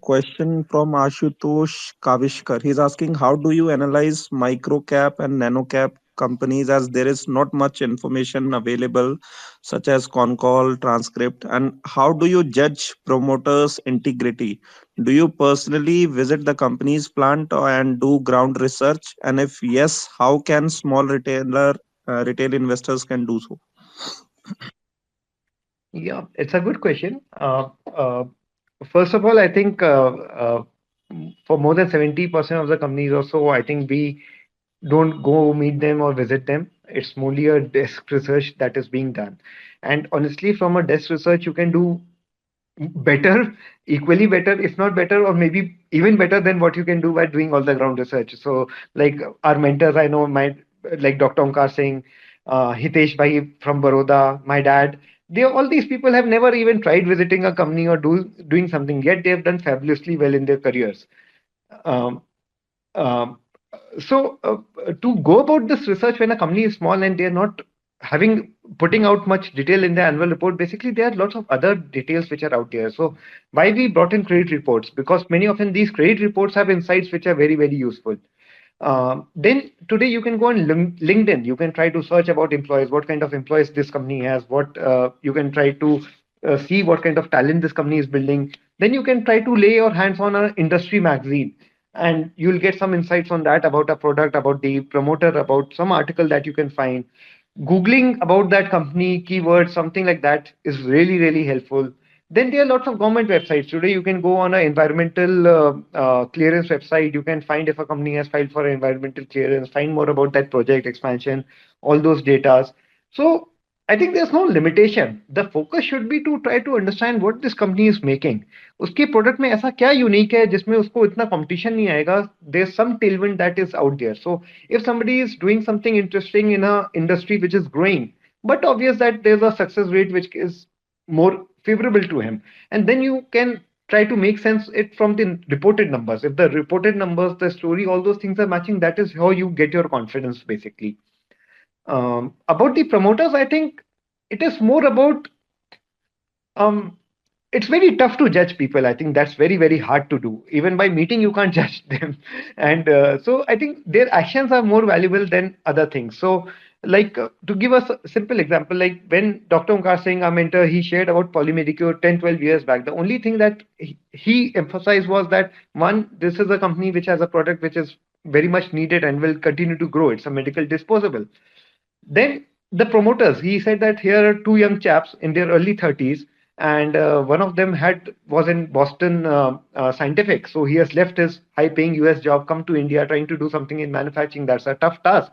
question from Ashutosh Kavishkar. He's asking, how do you analyze micro cap and nano cap companies as there is not much information available, such as con call, transcript, and how do you judge promoters' integrity? Do you personally visit the company's plant and do ground research? And if yes, how can retail investors can do so? Yeah, it's a good question. First of all, I think for more than 70% of the companies or so, I think we don't go meet them or visit them. It's mostly a desk research that is being done. And honestly, from a desk research, you can do better, equally better, if not better, or maybe even better than what you can do by doing all the ground research. So, like our mentors, I know my like Dr. Omkar Singh, Hitesh Bhai from Baroda, my dad. They all these people have never even tried visiting a company or doing something yet. They have done fabulously well in their careers. Um, um, so to go about this research when a company is small and they're not having putting out much detail in the annual report, basically there are lots of other details which are out there. So why we brought in credit reports? Because many often these credit reports have insights which are very, very useful. Then today you can go on LinkedIn. You can try to search about employees, what kind of employees this company has, what you can try to see what kind of talent this company is building. Then you can try to lay your hands on an industry magazine and you'll get some insights on that about a product, about the promoter, about some article that you can find. Googling about that company, keywords, something like that is really, really helpful. Then there are lots of government websites. Today, you can go on an environmental clearance website. You can find if a company has filed for environmental clearance, find more about that project expansion, all those datas. So I think there's no limitation. The focus should be to try to understand what this company is making. उसके product में ऐसा क्या unique है जिसमें उसको इतना competition नहीं आएगा. There's some tailwind that is out there. So if somebody is doing something interesting in a industry which is growing, but obvious that there's a success rate which is more favorable to him, and then you can try to make sense it from the reported numbers. If the reported numbers, the story, all those things are matching, that is how you get your confidence basically. About the promoters, I think it is more about um, it's very tough to judge people. I think that's very, very hard to do. Even by meeting, you can't judge them. And so I think their actions are more valuable than other things. So, like to give us a simple example, like when Dr. Omkar Singh, our mentor, he shared about Polymedicure 10, 12 years back. The only thing that he emphasized was that one, this is a company which has a product which is very much needed and will continue to grow. It's a medical disposable. Then the promoters, he said that here are two young chaps in their early 30s, and one of them had was in Boston Scientific, so he has left his high-paying US job, come to India, trying to do something in manufacturing. That's a tough task.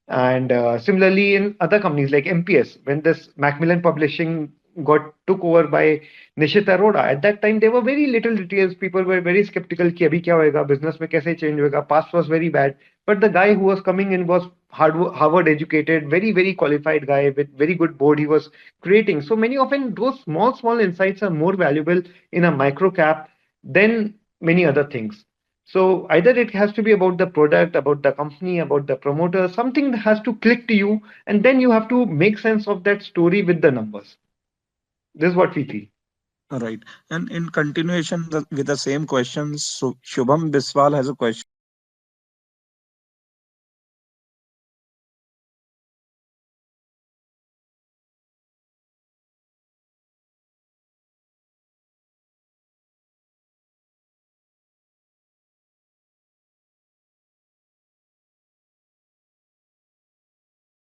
And similarly, in other companies like MPS, when this Macmillan Publishing got took over by Nishit Arora, at that time there were very little details. People were very skeptical कि अभी क्या होएगा, business में कैसे change होएगा. Past was very bad, but the guy who was coming in was Harvard educated, very very qualified guy with very good board. He was creating. So many often those small insights are more valuable in a micro cap than many other things. So either it has to be about the product, about the company, about the promoter, something that has to click to you, and then you have to make sense of that story with the numbers. This is what we feel. Right. And in continuation with the same questions, so Shubham Biswal has a question.